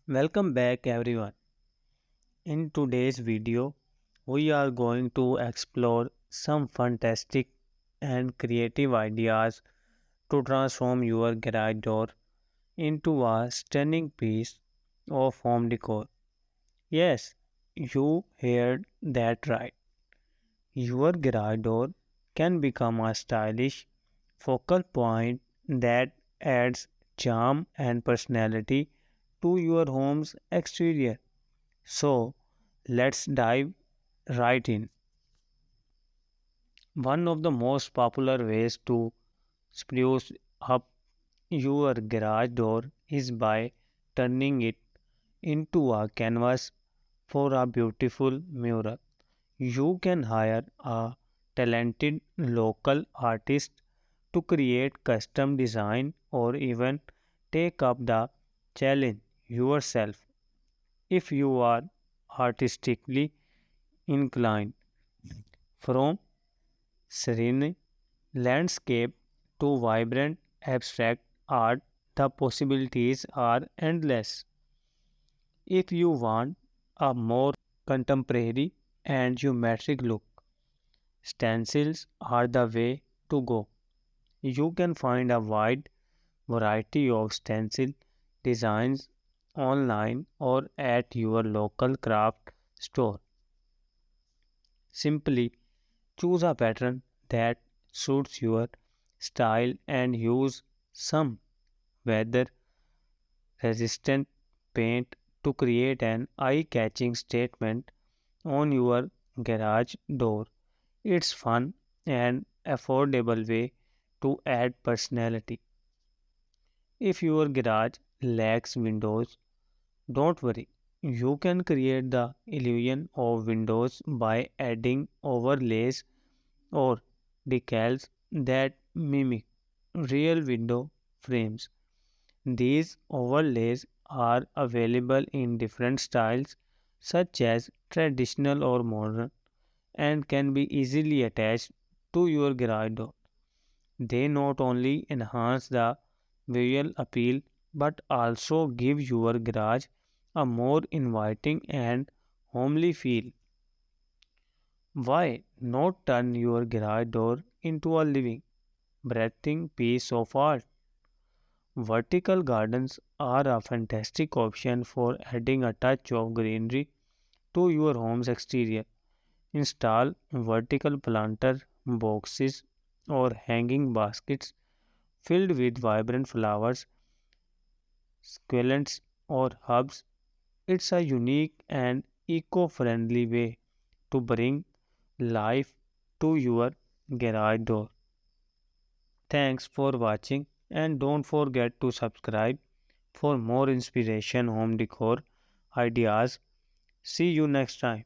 Welcome back everyone. In today's video, we are going to explore some fantastic and creative ideas to transform your garage door into a stunning piece of home decor. Yes, you heard that right. Your garage door can become a stylish focal point that adds charm and personality to your home's exterior. So, let's dive right in. One of the most popular ways to spruce up your garage door is by turning it into a canvas for a beautiful mural. You can hire a talented local artist to create custom design or even take up the challenge yourself if you are artistically inclined. From serene landscape to vibrant abstract art, the possibilities are endless. If you want a more contemporary and geometric look, stencils are the way to go. You can find a wide variety of stencil designs online or at your local craft store. Simply choose a pattern that suits your style and use some weather resistant paint to create an eye catching statement on your garage door. It's fun and affordable way to add personality. If your garage lacks windows, don't worry. You can create the illusion of windows by adding overlays or decals that mimic real window frames. These overlays are available in different styles, such as traditional or modern, and can be easily attached to your garage door. They not only enhance the visual appeal but also give your garage a more inviting and homely feel. Why not turn your garage door into a living, breathing piece of art? Vertical gardens are a fantastic option for adding a touch of greenery to your home's exterior. Install vertical planter boxes or hanging baskets filled with vibrant flowers, succulents, or herbs. It's a unique and eco friendly way to bring life to your garage door. Thanks for watching and don't forget to subscribe for more inspiration home decor ideas. See you next time.